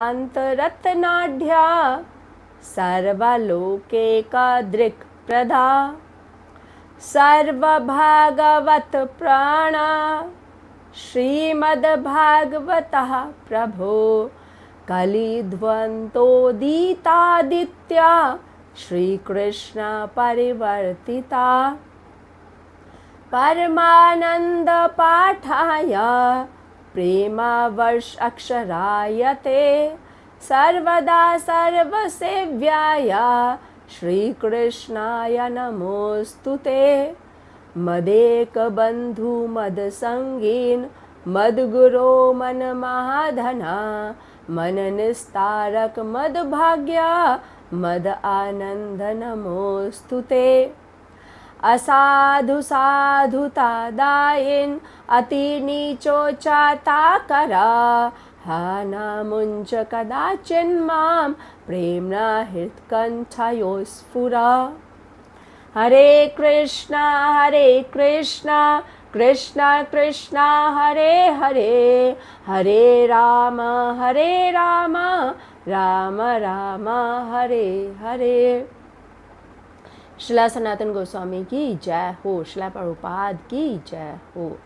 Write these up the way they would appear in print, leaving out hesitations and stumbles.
अन्तरत्नाढ्या सर्वलोकैकदृक्प्रदा सर्वभागवत प्राणा श्रीमद्भागवतः प्रभो कलिध्वंतोदितादित्या श्रीकृष्ण परिवर्तिता परमानंद पाठाय प्रेमावर्ष अक्षरायते सर्वदा सर्वसेव्याय श्रीकृष्णाय नमोस्तुते मदेक बंधु मद संगीन मद गुरो मन महाधना मन निस्तारक मद भाग्या मद आनंद नमोस्तुते असाधु साधुता दायिन अति नीचो चाता करा हाना मुंच कदाचिन माम प्रेमना हृत्कंठयोस्फुरा हरे कृष्णा कृष्णा कृष्णा हरे हरे हरे राम राम राम हरे हरे। श्रीला सनातन गोस्वामी की जय हो, श्रीला प्रभुपाद की जय हो।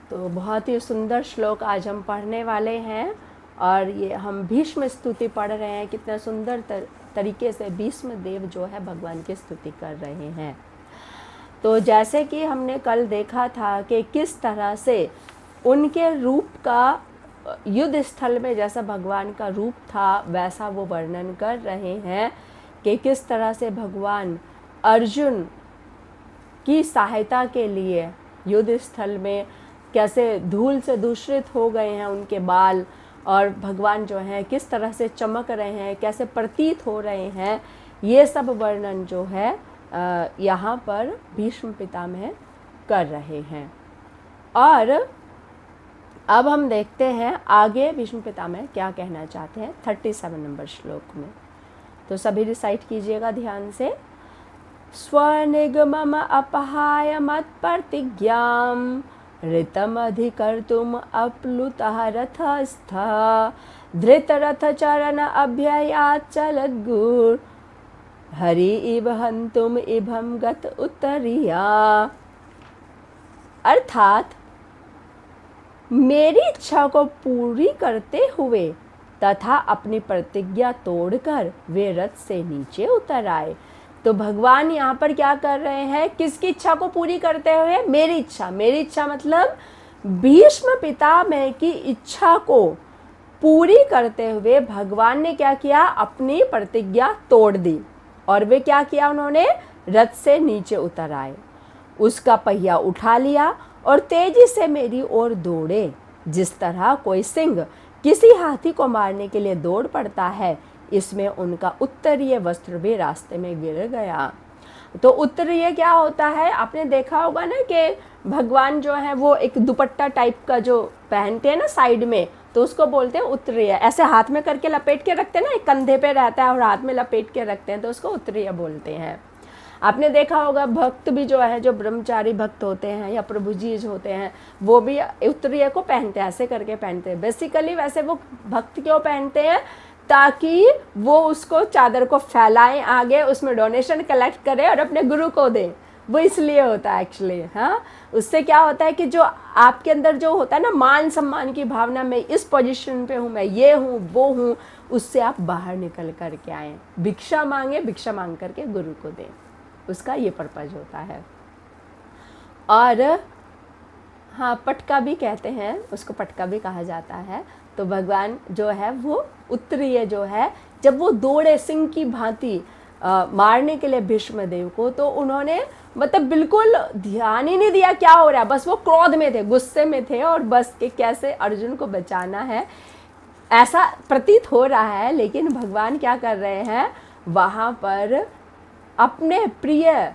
तो बहुत ही सुंदर श्लोक आज हम पढ़ने वाले हैं और ये हम भीष्म स्तुति पढ़ रहे हैं। कितना सुंदर तरीके से भीष्म देव जो है भगवान की स्तुति कर रहे हैं। तो जैसे कि हमने कल देखा था कि किस तरह से उनके रूप का युद्ध स्थल में जैसा भगवान का रूप था वैसा वो वर्णन कर रहे हैं कि किस तरह से भगवान अर्जुन की सहायता के लिए युद्ध स्थल में कैसे धूल से दूषित हो गए हैं उनके बाल, और भगवान जो है किस तरह से चमक रहे हैं, कैसे प्रतीत हो रहे हैं, ये सब वर्णन जो है यहाँ पर भीष्म पितामह कर रहे हैं। और अब हम देखते हैं आगे भीष्म पितामह क्या कहना चाहते हैं 37 नंबर श्लोक में। तो सभी रिसाइट कीजिएगा ध्यान से। स्वनिगमम अपहाय मत्प्रतिज्ञां ऋतमधिकर्तुम अप्लुतः रथस्थः धृतरथचरण अभ्ययात् चलद्गुर् हरि इव हन्तुम इभं गत उत्तरीया। अर्थात मेरी इच्छा को पूरी करते हुए तथा अपनी प्रतिज्ञा तोड़कर वे रथ से नीचे उतर आए। तो भगवान यहाँ पर क्या कर रहे हैं, किसकी इच्छा को पूरी करते हुए? मेरी इच्छा मतलब भीष्म पितामह की इच्छा को पूरी करते हुए भगवान ने क्या किया, अपनी प्रतिज्ञा तोड़ दी और वे क्या किया, उन्होंने रथ से नीचे उतर आए, उसका पहिया उठा लिया और तेजी से मेरी ओर दौड़े। जिस तरह कोई सिंह किसी हाथी को मारने के लिए दौड़ पड़ता है, इसमें उनका उत्तरीय वस्त्र भी रास्ते में गिर गया। तो उत्तरीय क्या होता है, आपने देखा होगा ना कि भगवान जो है वो एक दुपट्टा टाइप का जो पहनते हैं ना साइड में, तो उसको बोलते हैं उत्तरीय। ऐसे हाथ में करके लपेट के रखते हैं ना, एक कंधे पे रहता है और हाथ में लपेट के रखते हैं, तो उसको उत्तरीय बोलते हैं। आपने देखा होगा भक्त भी जो है, जो ब्रह्मचारी भक्त होते हैं या प्रभु जी होते हैं, वो भी उत्तरीय को पहनते हैं, ऐसे करके पहनते हैं। बेसिकली वैसे वो भक्त क्यों पहनते हैं, ताकि वो उसको चादर को फैलाएं आगे, उसमें डोनेशन कलेक्ट करें और अपने गुरु को दें, वो इसलिए होता है एक्चुअली। हाँ, उससे क्या होता है कि जो आपके अंदर जो होता है ना मान सम्मान की भावना, मैं इस पोजीशन पे हूँ, मैं ये हूँ वो हूँ, उससे आप बाहर निकल करके आएँ, भिक्षा मांगे, भिक्षा मांग करके गुरु को दें, उसका ये पर्पज होता है। और हाँ, पटका भी कहते हैं उसको, पटका भी कहा जाता है। तो भगवान जो है वो उत्तरीय जो है, जब वो दौड़े सिंह की भांति मारने के लिए भीष्मदेव को, तो उन्होंने मतलब बिल्कुल ध्यान ही नहीं दिया क्या हो रहा है, बस वो क्रोध में थे, गुस्से में थे और बस कि कैसे अर्जुन को बचाना है, ऐसा प्रतीत हो रहा है। लेकिन भगवान क्या कर रहे हैं, वहाँ पर अपने प्रिय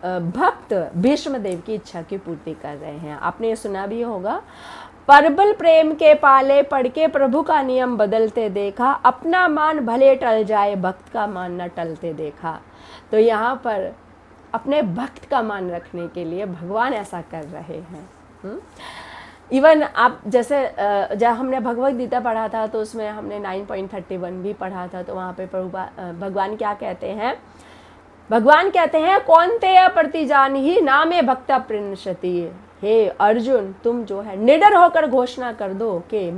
भक्त भीष्मदेव की इच्छा की पूर्ति कर रहे हैं। आपने ये सुना भी होगा, परबल प्रेम के पाले पड़ के प्रभु का नियम बदलते देखा, अपना मान भले टल जाए भक्त का मान न टलते देखा। तो यहाँ पर अपने भक्त का मान रखने के लिए भगवान ऐसा कर रहे हैं। इवन आप जैसे जब हमने भगवद गीता पढ़ा था तो उसमें हमने 9.31 भी पढ़ा था, तो वहाँ पे भगवान क्या कहते हैं, भगवान कहते हैं कौन्तेय प्रतिजान ही नामे भक्ता प्रणश्यति। हे अर्जुन, तुम जो है निडर होकर घोषणा कर दो कि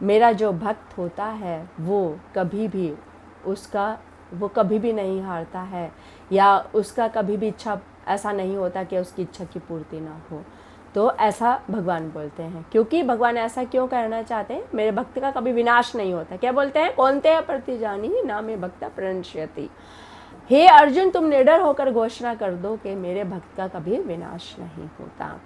मेरा जो भक्त होता है वो कभी भी नहीं हारता है, या उसका कभी भी इच्छा ऐसा नहीं होता कि उसकी इच्छा की पूर्ति ना हो। तो ऐसा भगवान बोलते हैं, क्योंकि भगवान ऐसा क्यों करना चाहते हैं, मेरे भक्त का कभी विनाश नहीं होता। क्या बोलते हैं, कौन्तेय प्रतिजानी नामे भक्ता प्रणश्यति। हे अर्जुन, तुम निडर होकर घोषणा कर दो कि मेरे भक्त का कभी विनाश नहीं होता।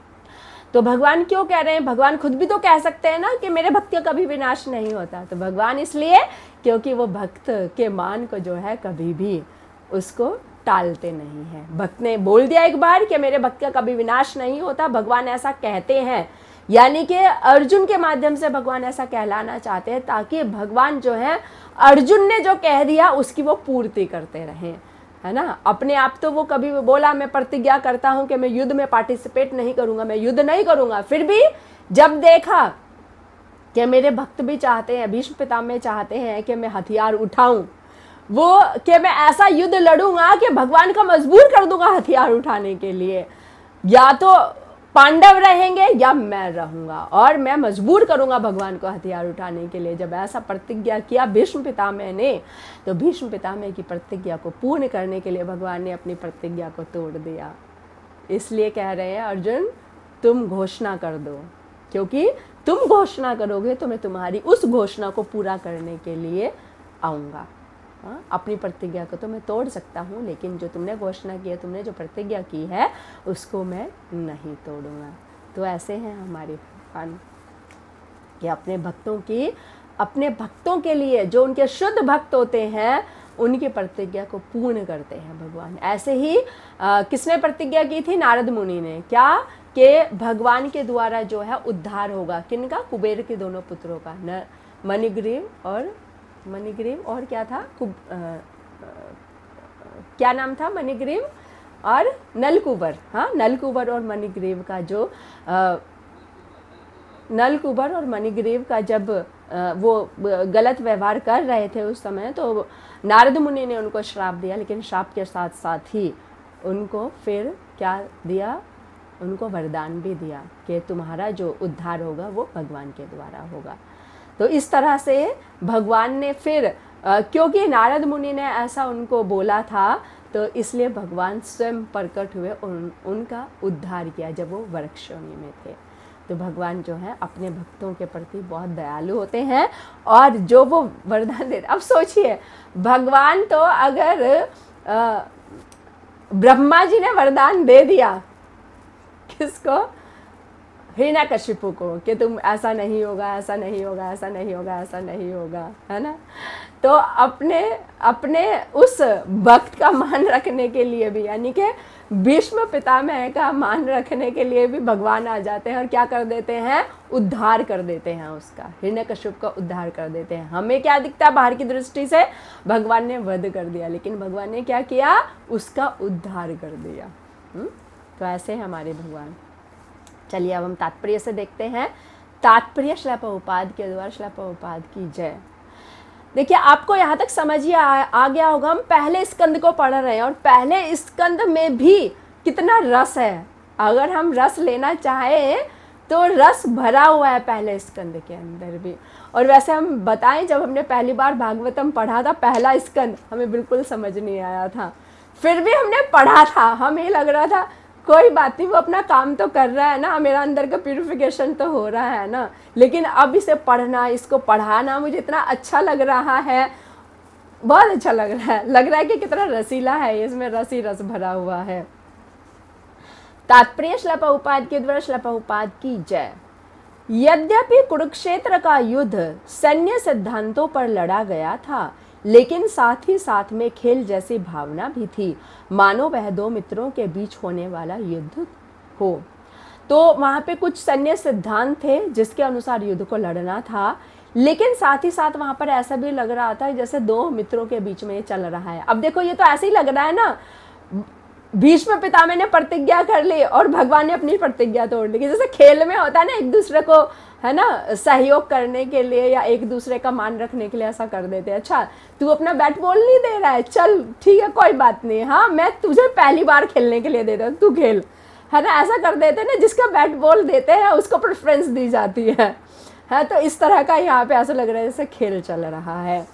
तो भगवान क्यों कह रहे हैं, भगवान खुद भी तो कह सकते हैं ना कि मेरे भक्त का कभी विनाश नहीं होता। तो भगवान इसलिए क्योंकि वो भक्त के मान को जो है कभी भी उसको टालते नहीं हैं। भक्त ने बोल दिया एक बार कि मेरे भक्त का कभी विनाश नहीं होता, भगवान ऐसा कहते हैं, यानी कि अर्जुन के माध्यम से भगवान ऐसा कहलाना चाहते हैं, ताकि भगवान जो है अर्जुन ने जो कह दिया उसकी वो पूर्ति करते रहें, है ना। अपने आप तो वो कभी बोला मैं प्रतिज्ञा करता हूं कि मैं युद्ध में पार्टिसिपेट नहीं करूंगा, मैं युद्ध नहीं करूंगा, फिर भी जब देखा कि मेरे भक्त भी चाहते हैं, भीष्म पितामह चाहते हैं कि मैं हथियार उठाऊं, वो कि मैं ऐसा युद्ध लड़ूंगा कि भगवान को मजबूर कर दूंगा हथियार उठाने के लिए, या तो पांडव रहेंगे या मैं रहूंगा, और मैं मजबूर करूंगा भगवान को हथियार उठाने के लिए। जब ऐसा प्रतिज्ञा किया भीष्म पितामह ने, तो भीष्म पितामह की प्रतिज्ञा को पूर्ण करने के लिए भगवान ने अपनी प्रतिज्ञा को तोड़ दिया। इसलिए कह रहे हैं अर्जुन, तुम घोषणा कर दो, क्योंकि तुम घोषणा करोगे तो मैं तुम्हारी उस घोषणा को पूरा करने के लिए आऊँगा। अपनी प्रतिज्ञा को तो मैं तोड़ सकता हूँ, लेकिन जो तुमने घोषणा की है, तुमने जो प्रतिज्ञा की है, उसको मैं नहीं तोड़ूंगा। तो ऐसे हैं हमारे भगवान कि अपने भक्तों के लिए, जो उनके शुद्ध भक्त होते हैं, उनकी प्रतिज्ञा को पूर्ण करते हैं भगवान। ऐसे ही किसने प्रतिज्ञा की थी, नारद मुनि ने, क्या कि भगवान के द्वारा जो है उद्धार होगा। किनका, कुबेर के दोनों पुत्रों का, मणिग्रीव और क्या था, क्या नाम था, मणिग्रीव और नलकुबर। हाँ, नलकुबर और मणिग्रीव का जो नलकुबर और मणिग्रीव का जब वो गलत व्यवहार कर रहे थे उस समय, तो नारद मुनि ने उनको श्राप दिया, लेकिन श्राप के साथ साथ ही उनको फिर क्या दिया, उनको वरदान भी दिया कि तुम्हारा जो उद्धार होगा वो भगवान के द्वारा होगा। तो इस तरह से भगवान ने फिर क्योंकि नारद मुनि ने ऐसा उनको बोला था, तो इसलिए भगवान स्वयं प्रकट हुए, उनका उद्धार किया जब वो वृक्षोनी में थे। तो भगवान जो है अपने भक्तों के प्रति बहुत दयालु होते हैं, और जो वो वरदान देते, अब सोचिए भगवान तो अगर ब्रह्मा जी ने वरदान दे दिया किसको, हिरण्यकशिपु को, कि तुम ऐसा नहीं होगा, ऐसा नहीं होगा, ऐसा नहीं होगा, ऐसा नहीं होगा, है ना। तो अपने उस भक्त का मान रखने के लिए भी, यानी कि भीष्म पितामह का मान रखने के लिए भी भगवान आ जाते हैं और क्या कर देते हैं, उद्धार कर देते हैं उसका, हिरण्यकशिपु का उद्धार कर देते हैं। हमें क्या दिखता है बाहर की दृष्टि से, भगवान ने वध कर दिया, लेकिन भगवान ने क्या किया, उसका उद्धार कर दिया। तो ऐसे हमारे भगवान। चलिए अब हम तात्पर्य से देखते हैं। तात्पर्य श्रील प्रभुपाद के द्वारा, श्रील प्रभुपाद की जय। देखिए आपको यहाँ तक समझ ही आ गया होगा, हम पहले स्कंद को पढ़ रहे हैं और पहले स्कंद में भी कितना रस है। अगर हम रस लेना चाहें तो रस भरा हुआ है पहले स्कंद के अंदर भी। और वैसे हम बताएं, जब हमने पहली बार भागवतम पढ़ा था, पहला स्कंद हमें बिल्कुल समझ नहीं आया था, फिर भी हमने पढ़ा था, हमें लग रहा था कोई बात नहीं, वो अपना काम तो कर रहा है ना, मेरा अंदर का प्यूरिफिकेशन तो हो रहा है ना। लेकिन अब इसे पढ़ना, इसको पढ़ाना मुझे इतना अच्छा लग रहा है, बहुत अच्छा लग रहा है कि कितना रसीला है, इसमें रस ही रस भरा हुआ है। तात्पर्य श्रील प्रभुपाद के द्वारा, श्रील प्रभुपाद की जय। यद्यपि कुरुक्षेत्र का युद्ध सैन्य सिद्धांतों पर लड़ा गया था, लेकिन साथ ही साथ में खेल जैसी भावना भी थी, मानो वह दो मित्रों के बीच होने वाला युद्ध हो। तो वहाँ पे कुछ सैन्य सिद्धांत थे जिसके अनुसार युद्ध को लड़ना था, लेकिन साथ ही साथ वहाँ पर ऐसा भी लग रहा था जैसे दो मित्रों के बीच में ये चल रहा है। अब देखो ये तो ऐसे ही लग रहा है ना, भीष्म पितामह ने प्रतिज्ञा कर ली और भगवान ने अपनी प्रतिज्ञा तोड़ ली। जैसे खेल में होता है ना, एक दूसरे को है ना सहयोग करने के लिए या एक दूसरे का मान रखने के लिए ऐसा कर देते हैं। अच्छा तू अपना बैट बॉल नहीं दे रहा है, चल ठीक है कोई बात नहीं, हाँ मैं तुझे पहली बार खेलने के लिए देता हूँ, तू खेल, है ना, ऐसा कर देते हैं ना। जिसका बैट बॉल देते हैं उसको प्रेफरेंस दी जाती है। तो इस तरह का यहाँ पे ऐसा लग रहा है जैसे खेल चल रहा है।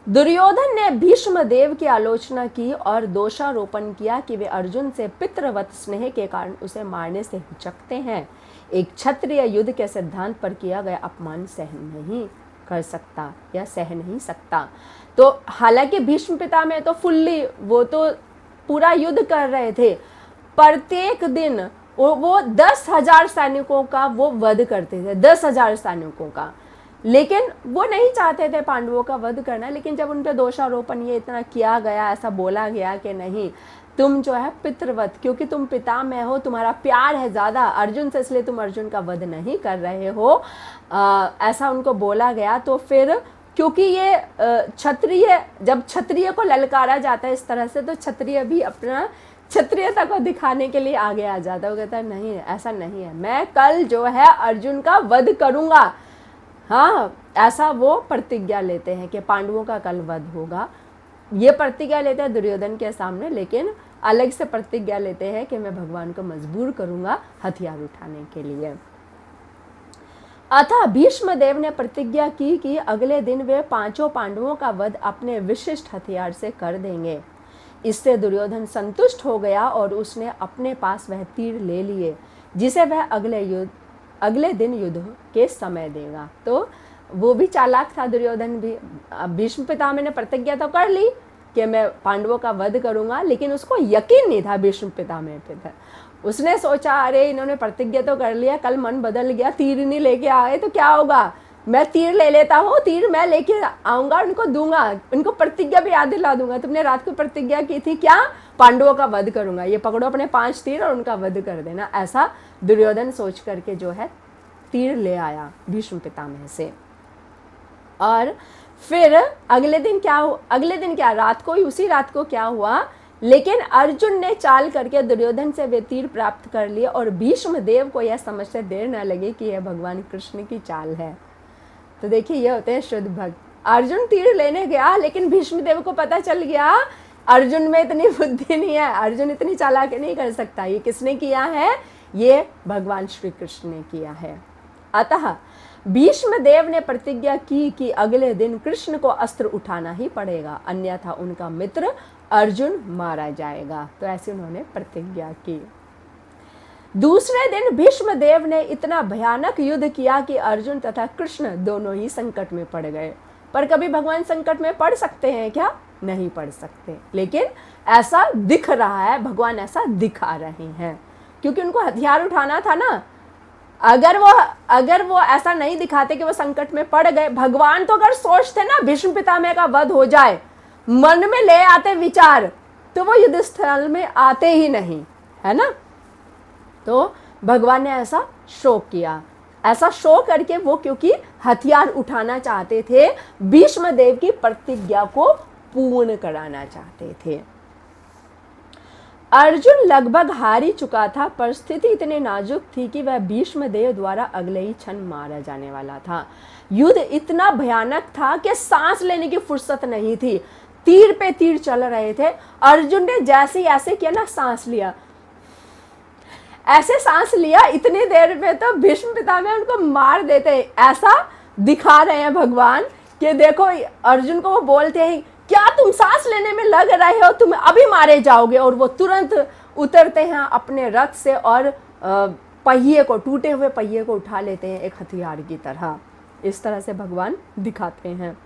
दुर्योधन ने भीष्म देव की आलोचना की और दोषारोपण किया कि वे अर्जुन से पितृवत स्नेह के कारण उसे मारने से हिचकते हैं। एक क्षत्रिय युद्ध के सिद्धांत पर किया गया अपमान सहन नहीं कर सकता या सह नहीं सकता। तो हालांकि भीष्म पितामह तो फुल्ली वो तो पूरा युद्ध कर रहे थे, प्रत्येक दिन वो 10,000 सैनिकों का वो वध करते थे, 10,000 सैनिकों का, लेकिन वो नहीं चाहते थे पांडवों का वध करना। लेकिन जब उन पर दोषारोपण ये इतना किया गया, ऐसा बोला गया कि नहीं तुम जो है पितृवत, क्योंकि तुम पिता में हो, तुम्हारा प्यार है ज़्यादा अर्जुन से, इसलिए तुम अर्जुन का वध नहीं कर रहे हो, ऐसा उनको बोला गया। तो फिर क्योंकि ये क्षत्रिय, जब क्षत्रिय को ललकारा जाता है इस तरह से, तो क्षत्रिय भी अपना क्षत्रियता को दिखाने के लिए आगे आ जाता है। वो कहता है नहीं ऐसा नहीं है, मैं कल जो है अर्जुन का वध करूँगा। हाँ, ऐसा वो प्रतिज्ञा लेते हैं कि पांडवों का कल वध होगा। ये प्रतिज्ञा लेते हैं दुर्योधन के सामने, लेकिन अलग से प्रतिज्ञा लेते हैं कि मैं भगवान को मजबूर करूंगा हथियार उठाने के लिए। अतः भीष्म देव ने प्रतिज्ञा की कि अगले दिन वे 5 पांडवों का वध अपने विशिष्ट हथियार से कर देंगे। इससे दुर्योधन संतुष्ट हो गया और उसने अपने पास वह तीर ले लिए जिसे वह अगले दिन युद्ध के समय देगा। तो वो भी चालाक था दुर्योधन भी। भीष्म पितामह ने प्रतिज्ञा तो कर ली कि मैं पांडवों का वध करूंगा, लेकिन उसको यकीन नहीं था भीष्म पितामह पे। उसने सोचा अरे इन्होंने प्रतिज्ञा तो कर लिया, कल मन बदल गया, तीर नहीं लेके आए तो क्या होगा, मैं तीर ले लेता हूँ, तीर मैं लेके आऊंगा, उनको दूंगा, उनको प्रतिज्ञा भी याद दिला दूंगा। तुमने रात को प्रतिज्ञा की थी क्या, पांडवों का वध करूंगा, ये पकड़ो अपने 5 तीर और उनका वध कर देना। ऐसा दुर्योधन सोच करके जो है तीर ले आया भीष्म पितामह से। और फिर अगले दिन क्या रात को ही, उसी रात को क्या हुआ, लेकिन अर्जुन ने चाल करके दुर्योधन से वे तीर प्राप्त कर लिए और भीष्म देव को यह समझते देर न लगे कि यह भगवान कृष्ण की चाल है। तो देखिए ये होते हैं शुद्ध भक्त। अर्जुन तीर लेने गया, लेकिन भीष्म देव को पता चल गया अर्जुन में इतनी बुद्धि नहीं है, अर्जुन इतनी चालाकी नहीं कर सकता। ये किसने किया है, ये भगवान श्री कृष्ण ने किया है। अतः भीष्म देव ने प्रतिज्ञा की कि अगले दिन कृष्ण को अस्त्र उठाना ही पड़ेगा, अन्यथा उनका मित्र अर्जुन मारा जाएगा। तो ऐसे उन्होंने प्रतिज्ञा की। दूसरे दिन भीष्म देव ने इतना भयानक युद्ध किया कि अर्जुन तथा कृष्ण दोनों ही संकट में पड़ गए। पर कभी भगवान संकट में पड़ सकते हैं क्या, नहीं पड़ सकते, लेकिन ऐसा दिख रहा है, भगवान ऐसा दिखा रहे हैं, क्योंकि उनको हथियार उठाना था ना। अगर वो ऐसा नहीं दिखाते कि वो संकट में पड़ गए, भगवान तो अगर सोचते ना भीष्म पितामह का वध हो जाए, मन में ले आते विचार, तो वो युद्ध स्थल में आते ही नहीं, है ना। तो भगवान ने ऐसा शो किया, ऐसा शो करके वो क्योंकि हथियार उठाना चाहते थे, भीष्म देव की प्रतिज्ञा को पूर्ण कराना चाहते थे। अर्जुन लगभग हार ही चुका था, पर स्थिति इतनी नाजुक थी कि वह भीष्म देव द्वारा अगले ही क्षण मारा जाने वाला था। युद्ध इतना भयानक था कि सांस लेने की फुर्सत नहीं थी, तीर पे तीर चल रहे थे। अर्जुन ने जैसे ही ऐसे किया ना, सांस लिया, ऐसे सांस लिया, इतनी देर में तो भीष्म पितामह उनको मार देते। ऐसा दिखा रहे हैं भगवान कि देखो, अर्जुन को वो बोलते हैं क्या तुम सांस लेने में लग रहे हो, तुम अभी मारे जाओगे, और वो तुरंत उतरते हैं अपने रथ से और पहिए को, टूटे हुए पहिए को उठा लेते हैं एक हथियार की तरह। इस तरह से भगवान दिखाते हैं।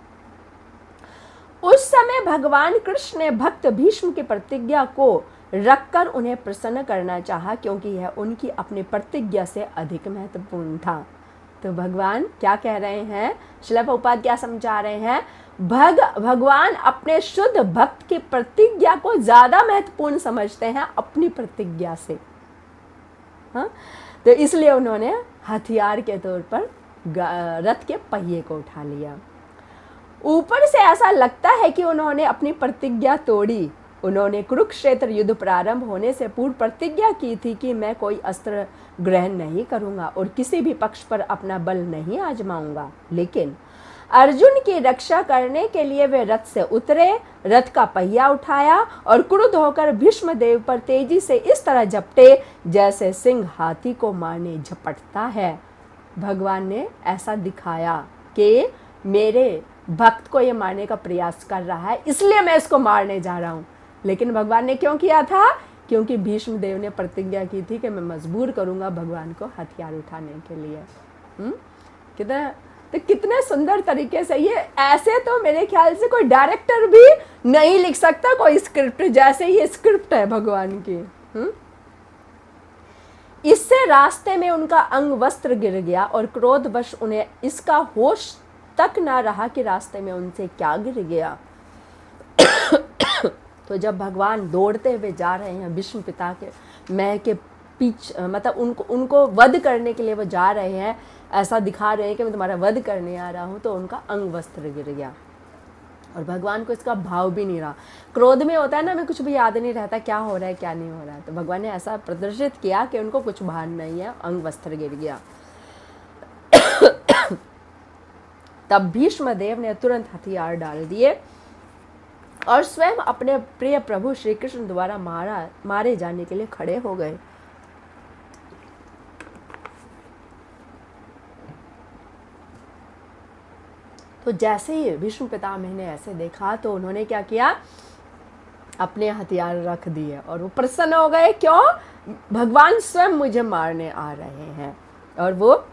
उस समय भगवान कृष्ण ने भक्त भीष्म की प्रतिज्ञा को रखकर उन्हें प्रसन्न करना चाहा, क्योंकि यह उनकी अपनी प्रतिज्ञा से अधिक महत्वपूर्ण था। तो भगवान क्या कह रहे हैं, श्रील प्रभुपाद क्या समझा रहे हैं, भगवान अपने शुद्ध भक्त की प्रतिज्ञा को ज्यादा महत्वपूर्ण समझते हैं अपनी प्रतिज्ञा से। हाँ, तो इसलिए उन्होंने हथियार के तौर पर रथ के पहिए को उठा लिया। ऊपर से ऐसा लगता है कि उन्होंने अपनी प्रतिज्ञा तोड़ी, उन्होंने कुरुक्षेत्र युद्ध प्रारंभ होने से पूर्व प्रतिज्ञा की थी कि मैं कोई अस्त्र ग्रहण नहीं करूंगा और किसी भी पक्ष पर अपना बल नहीं आजमाऊंगा। लेकिन अर्जुन की रक्षा करने के लिए वे रथ से उतरे, रथ का पहिया उठाया और क्रुद्ध होकर भीष्मदेव पर तेजी से इस तरह झपटे जैसे सिंह हाथी को मारने झपटता है। भगवान ने ऐसा दिखाया कि मेरे भक्त को ये मारने का प्रयास कर रहा है, इसलिए मैं इसको मारने जा रहा हूँ। लेकिन भगवान ने क्यों किया था? क्योंकि भीष्मदेव ने प्रतिज्ञा की थी कि मैं मजबूर करूंगा भगवान को हथियार उठाने के लिए। कितने सुंदर तरीके से ये, ऐसे तो मेरे ख्याल से कोई डायरेक्टर भी नहीं लिख सकता कोई स्क्रिप्ट जैसे ये स्क्रिप्ट है भगवान की। इससे रास्ते में उनका अंग वस्त्र गिर गया और क्रोधवश उन्हें इसका होश तक ना रहा कि रास्ते में उनसे क्या गिर गया। तो जब भगवान दौड़ते हुए जा रहे हैं भीष्म पिता के मैं के पीछे, मतलब उनको वध करने के लिए वो जा रहे हैं, ऐसा दिखा रहे हैं कि मैं तुम्हारा वध करने आ रहा हूँ, तो उनका अंग वस्त्र गिर गया और भगवान को इसका भाव भी नहीं रहा। क्रोध में होता है ना, हमें कुछ भी याद नहीं रहता क्या हो रहा है क्या नहीं हो रहा है, तो भगवान ने ऐसा प्रदर्शित किया कि उनको कुछ भान नहीं है, अंग वस्त्र गिर गया। तब भीष्मदेव ने तुरंत हथियार डाल दिए और स्वयं अपने प्रिय प्रभु श्री कृष्ण द्वारा मारे जाने के लिए खड़े हो गए। तो जैसे ही भीष्म पितामह ने ऐसे देखा तो उन्होंने क्या किया, अपने हथियार रख दिए और वो प्रसन्न हो गए। क्यों? भगवान स्वयं मुझे मारने आ रहे हैं, और वो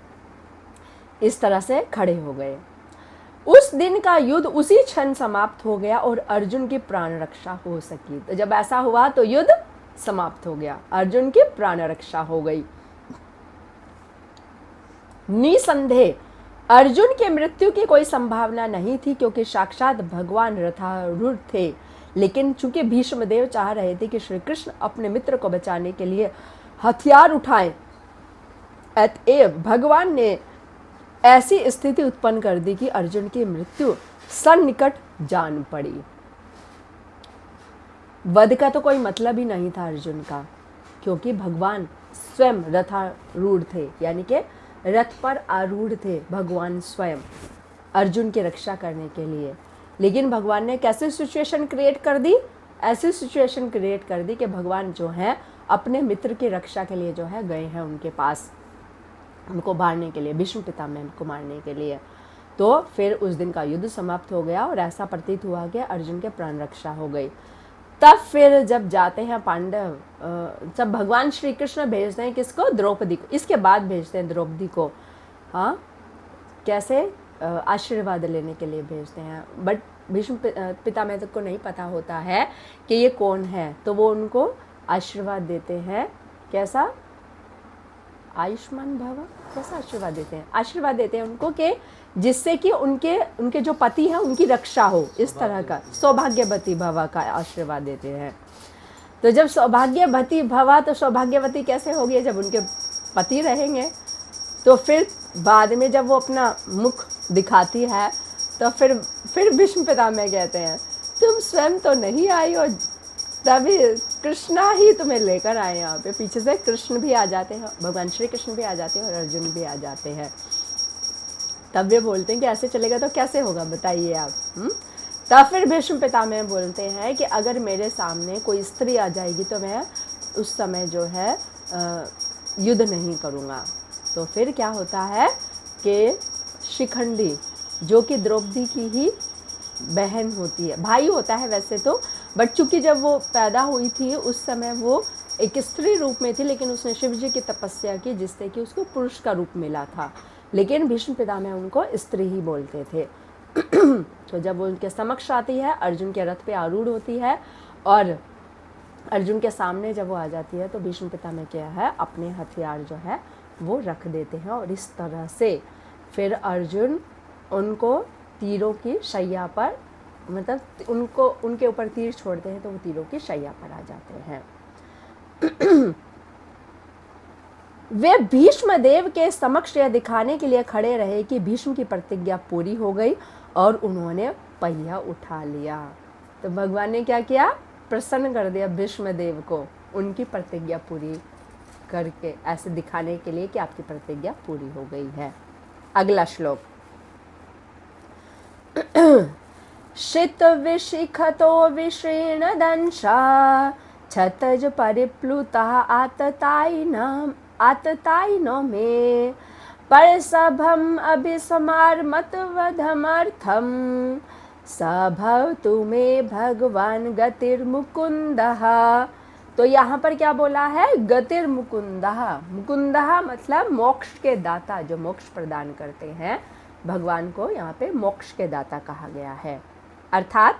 इस तरह से खड़े हो गए। उस दिन का युद्ध उसी क्षण समाप्त हो गया और अर्जुन की प्राण रक्षा हो सकी। तो जब ऐसा हुआ तो युद्ध समाप्त हो गया, अर्जुन की प्राण रक्षा हो गई। निसंदेह अर्जुन की मृत्यु की कोई संभावना नहीं थी क्योंकि साक्षात भगवान रथारूढ़ थे। लेकिन चूंकि भीष्मदेव चाह रहे थे कि श्री कृष्ण अपने मित्र को बचाने के लिए हथियार उठाएं, अतएव भगवान ने ऐसी स्थिति उत्पन्न कर दी कि अर्जुन की मृत्यु सन्निकट जान पड़ी। वध का तो कोई मतलब ही नहीं था अर्जुन का, क्योंकि भगवान स्वयं रथारूढ़ थे, यानी कि रथ पर आरूढ़ थे भगवान स्वयं अर्जुन की रक्षा करने के लिए। लेकिन भगवान ने कैसे सिचुएशन क्रिएट कर दी? ऐसी सिचुएशन क्रिएट कर दी कि भगवान जो है अपने मित्र की रक्षा के लिए जो है गए हैं उनके पास, उनको मारने के लिए, भीष्म पितामह को मारने के लिए। तो फिर उस दिन का युद्ध समाप्त हो गया और ऐसा प्रतीत हुआ कि अर्जुन के प्राण रक्षा हो गई। तब फिर जब जाते हैं पांडव, जब भगवान श्री कृष्ण भेजते हैं किसको? द्रौपदी को। इसके बाद भेजते हैं द्रौपदी को, हाँ, कैसे? आशीर्वाद लेने के लिए भेजते हैं। बट भीष्म पितामह को नहीं पता होता है कि ये कौन है, तो वो उनको आशीर्वाद देते हैं। कैसा? आयुष्मान भव, कैसा आशीर्वाद देते हैं? आशीर्वाद देते हैं उनको कि जिससे कि उनके जो पति हैं उनकी रक्षा हो, इस तरह का सौभाग्यवती भव का आशीर्वाद देते हैं। तो जब सौभाग्यवती भव, तो सौभाग्यवती कैसे होगी? जब उनके पति रहेंगे। तो फिर बाद में जब वो अपना मुख दिखाती है तो फिर भीष्म पितामह कहते हैं तुम स्वयं तो नहीं आई हो, तभी कृष्णा ही तुम्हें लेकर आए। यहाँ पे पीछे से कृष्ण भी आ जाते हैं, भगवान श्री कृष्ण भी आ जाते हैं और अर्जुन भी आ जाते हैं। तब वे बोलते हैं कि ऐसे चलेगा तो कैसे होगा, बताइए आप। तब फिर भीष्म पितामह बोलते हैं कि अगर मेरे सामने कोई स्त्री आ जाएगी तो मैं उस समय जो है युद्ध नहीं करूँगा। तो फिर क्या होता है कि शिखंडी, जो कि द्रौपदी की ही बहन होती है, भाई होता है वैसे तो, बट चूंकि जब वो पैदा हुई थी उस समय वो एक स्त्री रूप में थी, लेकिन उसने शिव जी की तपस्या की जिससे कि उसको पुरुष का रूप मिला था। लेकिन भीष्म पितामह उनको स्त्री ही बोलते थे। तो जब वो उनके समक्ष आती है, अर्जुन के रथ पे आरूढ़ होती है और अर्जुन के सामने जब वो आ जाती है तो भीष्म पितामह क्या है, अपने हथियार जो है वो रख देते हैं और इस तरह से फिर अर्जुन उनको तीरों की शैया पर, मतलब उनको उनके ऊपर तीर छोड़ते हैं तो वो तीरों की शैया पर आ जाते हैं। वे भीष्मदेव के समक्ष यह दिखाने के लिए खड़े रहे कि भीष्म की प्रतिज्ञा पूरी हो गई और उन्होंने पहिया उठा लिया। तो भगवान ने क्या किया? प्रसन्न कर दिया भीष्म देव को, उनकी प्रतिज्ञा पूरी करके, ऐसे दिखाने के लिए कि आपकी प्रतिज्ञा पूरी हो गई है। अगला श्लोक। शित विशिखतो विशीर्ण दंशा छतज परिप्लुता आततायिनो मे परसभम अभिसमार्मतवधमर्थम सभवतु मे भगवान गतिर्मुकुंदः। तो यहाँ पर क्या बोला है? गतिर्मुकुंदः। मुकुंदः मतलब मोक्ष के दाता, जो मोक्ष प्रदान करते हैं। भगवान को यहाँ पे मोक्ष के दाता कहा गया है, अर्थात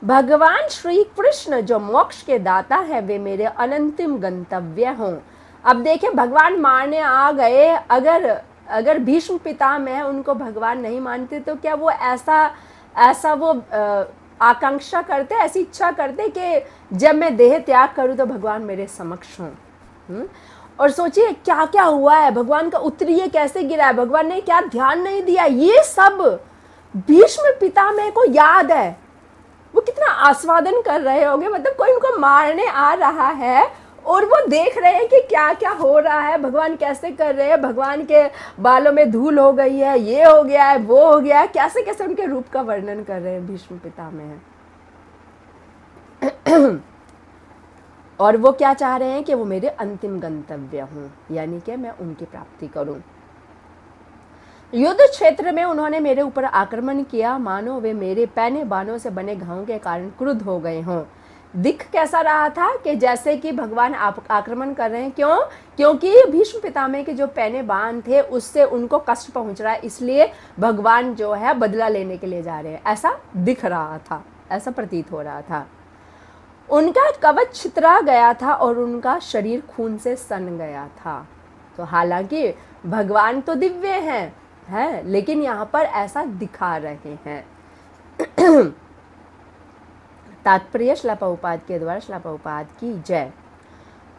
भगवान श्री कृष्ण जो मोक्ष के दाता है वे मेरे अनंतिम गंतव्य हों। अब देखें, भगवान मारने आ गए, अगर भीष्म पितामह उनको भगवान नहीं मानते तो क्या वो ऐसा वो आकांक्षा करते, ऐसी इच्छा करते कि जब मैं देह त्याग करूं तो भगवान मेरे समक्ष हों। और सोचिए क्या क्या हुआ है, भगवान का उत्तरीय कैसे गिरा है, भगवान ने क्या ध्यान नहीं दिया, ये सब भीष्म पितामह को याद है। वो कितना आस्वादन कर रहे होंगे, मतलब कोई उनको मारने आ रहा है और वो देख रहे हैं कि क्या क्या हो रहा है, भगवान कैसे कर रहे हैं, भगवान के बालों में धूल हो गई है, ये हो गया है, वो हो गया है, कैसे कैसे उनके रूप का वर्णन कर रहे हैं भीष्म पितामह। और वो क्या चाह रहे हैं कि वो मेरे अंतिम गंतव्य हों, यानी कि मैं उनकी प्राप्ति करूं। युद्ध क्षेत्र में उन्होंने मेरे ऊपर आक्रमण किया, मानो वे मेरे पैने बाणों से बने घावों के कारण क्रुद्ध हो गए हों। दिख कैसा रहा था कि जैसे कि भगवान आक्रमण कर रहे हैं, क्यों? क्योंकि भीष्म पितामह के जो पैने बाण थे उससे उनको कष्ट पहुंच रहा है, इसलिए भगवान जो है बदला लेने के लिए जा रहे हैं, ऐसा दिख रहा था, ऐसा प्रतीत हो रहा था। उनका कवच छितरा गया था और उनका शरीर खून से सन गया था। तो हालांकि भगवान तो दिव्य हैं, लेकिन यहाँ पर ऐसा दिखा रहे हैं। तात्पर्य श्रील प्रभुपाद के द्वारा, श्रील प्रभुपाद की जय।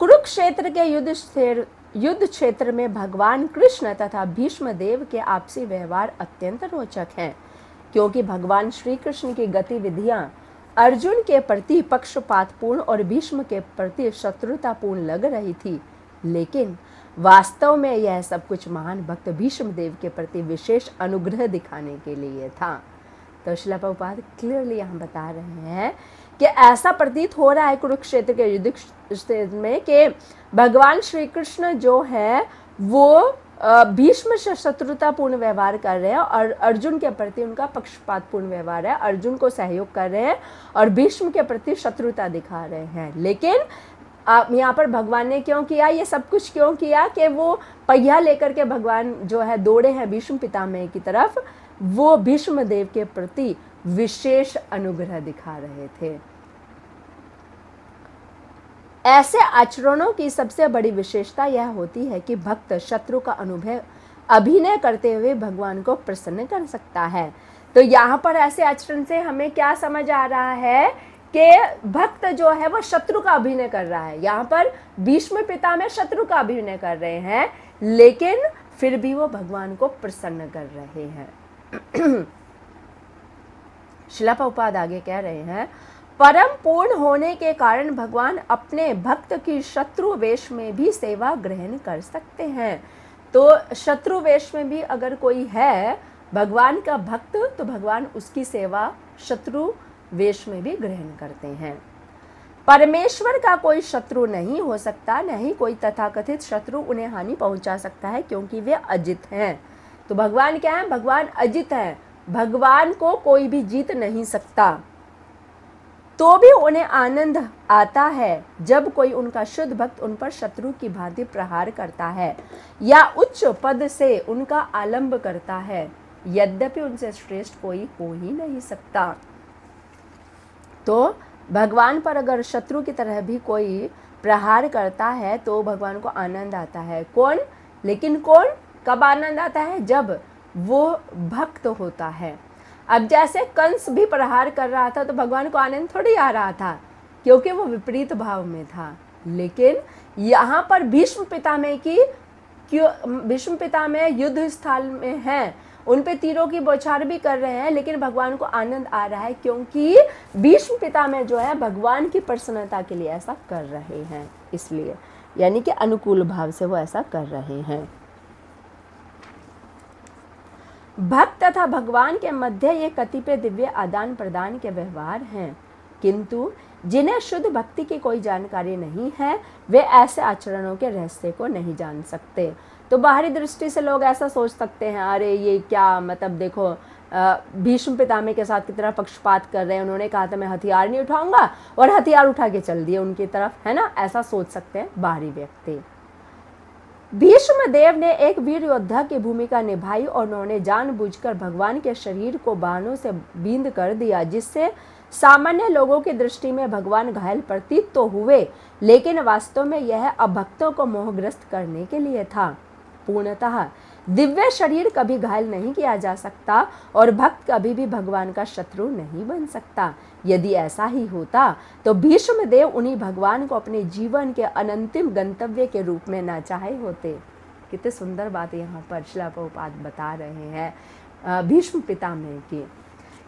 कुरुक्षेत्र के युद्ध क्षेत्र में भगवान कृष्ण तथा भीष्म देव के आपसी व्यवहार अत्यंत रोचक हैं, क्योंकि भगवान श्री कृष्ण की गतिविधियां अर्जुन के प्रति पक्षपातपूर्ण और भीष्म के प्रति शत्रुतापूर्ण लग रही थी, लेकिन वास्तव में यह सब कुछ महान भक्त भीष्म देव के प्रति विशेष अनुग्रह दिखाने के लिए था। तो श्रील प्रभुपाद क्लियरली यहाँ बता रहे हैं कि ऐसा प्रतीत हो रहा है कुरुक्षेत्र के युद्ध क्षेत्र में कि भगवान श्री कृष्ण जो है वो भीष्म से शत्रुतापूर्ण व्यवहार कर रहे हैं और अर्जुन के प्रति उनका पक्षपातपूर्ण व्यवहार है, अर्जुन को सहयोग कर रहे हैं और भीष्म के प्रति शत्रुता दिखा रहे हैं। लेकिन यहाँ पर भगवान ने क्यों किया, ये सब कुछ क्यों किया कि वो पहिया लेकर के भगवान जो है दौड़े हैं भीष्म पितामह की तरफ, वो भीष्म देव के प्रति विशेष अनुग्रह दिखा रहे थे। ऐसे आचरणों की सबसे बड़ी विशेषता यह होती है कि भक्त शत्रु का अभिनय करते हुए भगवान को प्रसन्न कर सकता है। तो यहाँ पर ऐसे आचरण से हमें क्या समझ आ रहा है कि भक्त जो है वो शत्रु का अभिनय कर रहा है। यहाँ पर भीष्म पितामह शत्रु का अभिनय कर रहे हैं, लेकिन फिर भी वो भगवान को प्रसन्न कर रहे हैं। श्रील प्रभुपाद आगे कह रहे हैं, परम पूर्ण होने के कारण भगवान अपने भक्त की शत्रु वेश में भी सेवा ग्रहण कर सकते हैं। तो शत्रु वेश में भी अगर कोई है भगवान का भक्त, तो भगवान उसकी सेवा शत्रु वेश में भी ग्रहण करते हैं। परमेश्वर का कोई शत्रु नहीं हो सकता, न ही कोई तथाकथित शत्रु उन्हें हानि पहुंचा सकता है, क्योंकि वे अजित हैं। तो भगवान क्या है? भगवान अजित है, भगवान को कोई भी जीत नहीं सकता। तो भी उन्हें आनंद आता है जब कोई उनका शुद्ध भक्त उन पर शत्रु की भांति प्रहार करता है या उच्च पद से उनका आलंब करता है, यद्यपि उनसे श्रेष्ठ कोई हो ही नहीं सकता। तो भगवान पर अगर शत्रु की तरह भी कोई प्रहार करता है तो भगवान को आनंद आता है। कौन? लेकिन कौन? कब आनंद आता है? जब वो भक्त होता है। अब जैसे कंस भी प्रहार कर रहा था तो भगवान को आनंद थोड़ी आ रहा था, क्योंकि वो विपरीत भाव में था। लेकिन यहाँ पर भीष्म पितामह युद्ध स्थल में हैं उन पे तीरों की बौछार भी कर रहे हैं, लेकिन भगवान को आनंद आ रहा है क्योंकि भीष्म पितामह जो है भगवान की प्रसन्नता के लिए ऐसा कर रहे हैं, इसलिए यानी कि अनुकूल भाव से वो ऐसा कर रहे हैं। भक्त तथा भगवान के मध्य ये कतिपय दिव्य आदान प्रदान के व्यवहार हैं, किंतु जिन्हें शुद्ध भक्ति की कोई जानकारी नहीं है वे ऐसे आचरणों के रहस्य को नहीं जान सकते। तो बाहरी दृष्टि से लोग ऐसा सोच सकते हैं, अरे ये क्या, मतलब देखो भीष्म पितामह के साथ कितना पक्षपात कर रहे हैं, उन्होंने कहा था मैं हथियार नहीं उठाऊंगा और हथियार उठा के चल दिए उनकी तरफ, है ना, ऐसा सोच सकते हैं बाहरी व्यक्ति। भीष्म देव ने एक वीर योद्धा की भूमिका निभाई और उन्होंने जानबूझकर भगवान के शरीर को बाणों से बींद कर दिया, जिससे सामान्य लोगों की दृष्टि में भगवान घायल प्रतीत तो हुए, लेकिन वास्तव में यह अभक्तों को मोहग्रस्त करने के लिए था। पूर्णतः दिव्य शरीर कभी घायल नहीं किया जा सकता और भक्त कभी भी भगवान का शत्रु नहीं बन सकता। यदि ऐसा ही होता तो भीष्म देव उन्हीं भगवान को अपने जीवन के अनंतिम गंतव्य के रूप में न चाहे होते। कितनी सुंदर बात यहाँ पर श्रील प्रभुपाद बता रहे हैं भीष्म पितामह की,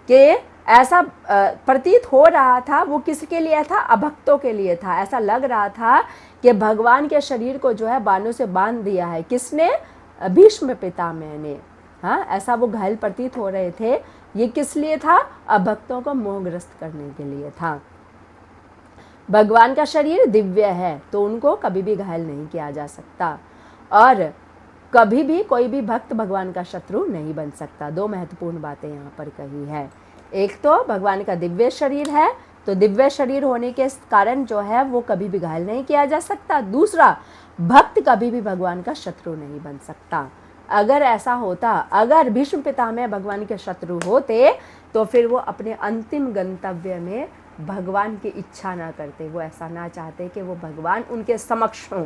कि ऐसा प्रतीत हो रहा था, वो किसके लिए था, अभक्तों के लिए था। ऐसा लग रहा था कि भगवान के शरीर को जो है बाणों से बांध दिया है, किसने, भीष्म पितामह ने। हाँ, ऐसा वो घायल प्रतीत हो रहे थे। ये किस लिए था, अभक्तों को मोहग्रस्त करने के लिए था। भगवान का शरीर दिव्य है तो उनको कभी भी घायल नहीं किया जा सकता और कभी भी कोई भी भक्त भगवान का शत्रु नहीं बन सकता। दो महत्वपूर्ण बातें यहाँ पर कही है। एक तो भगवान का दिव्य शरीर है, तो दिव्य शरीर होने के कारण जो है वो कभी भी घायल नहीं किया जा सकता। दूसरा, भक्त कभी भी भगवान का शत्रु नहीं बन सकता। अगर ऐसा होता, अगर भीष्म पितामह भगवान के शत्रु होते तो फिर वो अपने अंतिम गंतव्य में भगवान की इच्छा ना करते, वो ऐसा ना चाहते कि वो भगवान उनके समक्ष हों।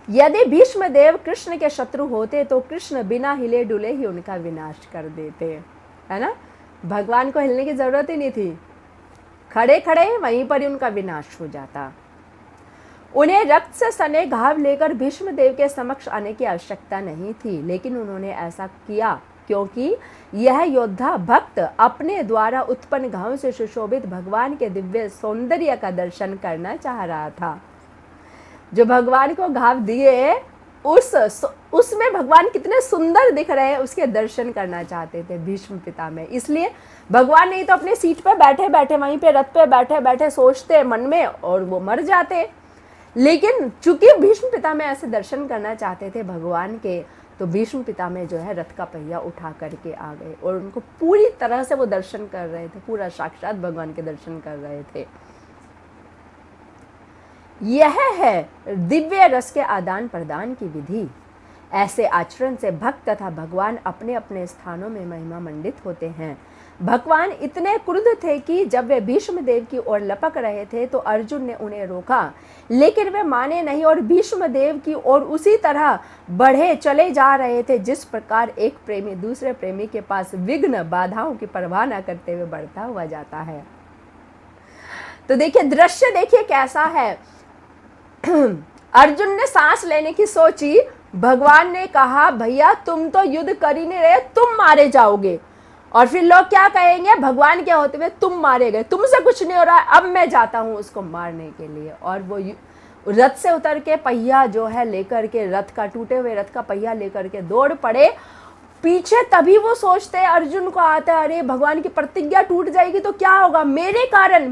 यदि भीष्म देव कृष्ण के शत्रु होते तो कृष्ण बिना हिले डुले ही उनका विनाश कर देते, है ना। भगवान को हिलने की जरूरत ही नहीं थी, खड़े खड़े वहीं पर ही उनका विनाश हो जाता। उन्हें रक्त से सने घाव लेकर भीष्म देव के समक्ष आने की आवश्यकता नहीं थी, लेकिन उन्होंने ऐसा किया क्योंकि यह योद्धा भक्त अपने द्वारा उत्पन्न घाव से सुशोभित भगवान के दिव्य सौंदर्य का दर्शन करना चाह रहा था। जो भगवान को घाव दिए उसमें भगवान कितने सुंदर दिख रहे हैं उसके दर्शन करना चाहते थे भीष्म पितामह। इसलिए भगवान नहीं तो अपने सीट पर बैठे बैठे, वहीं पे रथ पे बैठे बैठे सोचते मन में और वो मर जाते, लेकिन चूंकि भीष्म पितामह ऐसे दर्शन करना चाहते थे भगवान के, तो भीष्म पितामह जो है रथ का पहिया उठा करके आ गए और उनको पूरी तरह से वो दर्शन कर रहे थे, पूरा साक्षात भगवान के दर्शन कर रहे थे। यह है दिव्य रस के आदान प्रदान की विधि। ऐसे आचरण से भक्त तथा भगवान अपने अपने स्थानों में महिमा मंडित होते हैं। भगवान इतने क्रुद्ध थे कि जब वे भीष्म देव की ओर लपक रहे थे तो अर्जुन ने उन्हें रोका, लेकिन वे माने नहीं और भीष्म देव की ओर उसी तरह बढ़े चले जा रहे थे जिस प्रकार एक प्रेमी दूसरे प्रेमी के पास विघ्न बाधाओं की परवाह न करते हुए बढ़ता हुआ जाता है। तो देखिए दृश्य, देखिए कैसा है। अर्जुन ने सांस लेने की सोची, भगवान ने कहा भैया तुम तो युद्ध कर ही नहीं रहे, तुम मारे जाओगे। और फिर लोग क्या कहेंगे, भगवान क्या होते हुए तुम मारे गए, तुमसे कुछ नहीं हो रहा है, अब मैं जाता हूं उसको मारने के लिए। और वो रथ से उतर के पहिया जो है लेकर के, रथ का टूटे हुए रथ का पहिया लेकर के दौड़ पड़े पीछे। तभी वो सोचते हैं, अर्जुन को आता है अरे भगवान की प्रतिज्ञा टूट जाएगी तो क्या होगा, मेरे कारण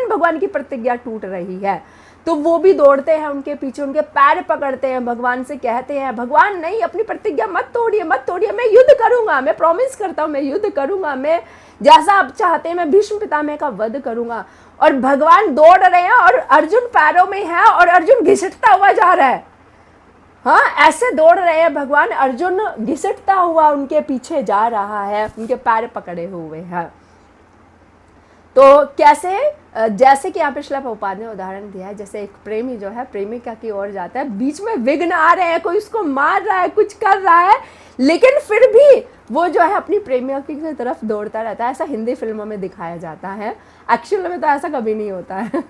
भगवान की प्रतिज्ञा टूट रही है। तो वो भी दौड़ते हैं उनके पीछे, उनके पैर पकड़ते हैं, भगवान से कहते हैं भगवान नहीं, अपनी प्रतिज्ञा मत तोड़िए मत तोड़िए, मैं युद्ध करूंगा, मैं प्रॉमिस करता हूँ मैं युद्ध करूंगा, मैं जैसा आप चाहते हैं मैं भीष्म पितामह का वध करूंगा। और भगवान दौड़ रहे हैं और अर्जुन पैरों में है और अर्जुन घिसटता हुआ जा रहा है। हाँ, ऐसे दौड़ रहे हैं भगवान, अर्जुन घिसटता हुआ उनके पीछे जा रहा है, उनके पैर पकड़े हुए हैं। तो कैसे, जैसे कि यहाँ पे श्रील प्रभुपाद ने उदाहरण दिया है, जैसे एक प्रेमी जो है प्रेमिका की ओर जाता है, बीच में विघ्न आ रहे हैं, कोई उसको मार रहा है, कुछ कर रहा है, लेकिन फिर भी वो जो है अपनी प्रेमिका की तरफ दौड़ता रहता है। ऐसा हिंदी फिल्मों में दिखाया जाता है, एक्चुअल में तो ऐसा कभी नहीं होता है।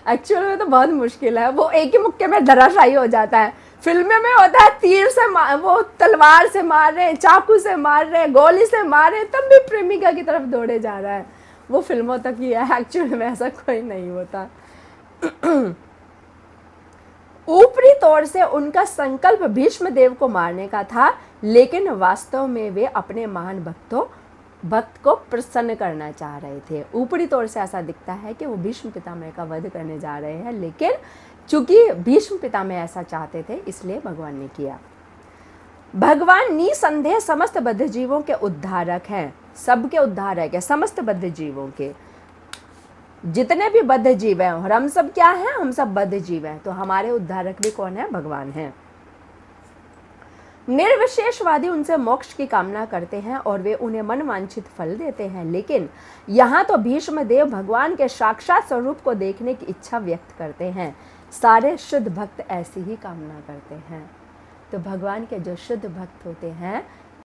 एक्चुअल में तो बहुत मुश्किल है, वो एक ही मुक्के में धराशायी हो जाता है। फिल्में में होता है तीर से वो तलवार से मार रहे हैं, चाकू से मार रहे हैं, गोली से मार रहे हैं, तब भी प्रेमिका की तरफ दौड़े जा रहा है। वो फिल्मों तक ही है, एक्चुअल में ऐसा कोई नहीं होता। ऊपरी तौर से उनका संकल्प भीष्मदेव को मारने का था, लेकिन वास्तव में वे अपने महान भक्त को प्रसन्न करना चाह रहे थे। ऊपरी तौर से ऐसा दिखता है कि वो भीष्म पितामह का वध करने जा रहे हैं, लेकिन चूंकि भीष्म पितामह ऐसा चाहते थे इसलिए भगवान ने किया। भगवान निसंदेह समस्त बद्ध जीवों के उद्धारक हैं, सबके उद्धारक है, समस्त बद्ध जीवों के, जितने भी बद्ध जीव हैं। और हम सब क्या हैं? हम सब बद्ध जीव हैं, तो हमारे उद्धारक भी कौन है? भगवान है। निर्विशेषवादी उनसे मोक्ष की कामना करते हैं और वे उन्हें मनवांछित फल देते हैं, लेकिन यहाँ तो भीष्मदेव भगवान के साक्षात स्वरूप को देखने की इच्छा व्यक्त करते हैं। सारे शुद्ध भक्त ऐसी ही कामना करते हैं। तो भगवान के जो शुद्ध भक्त होते हैं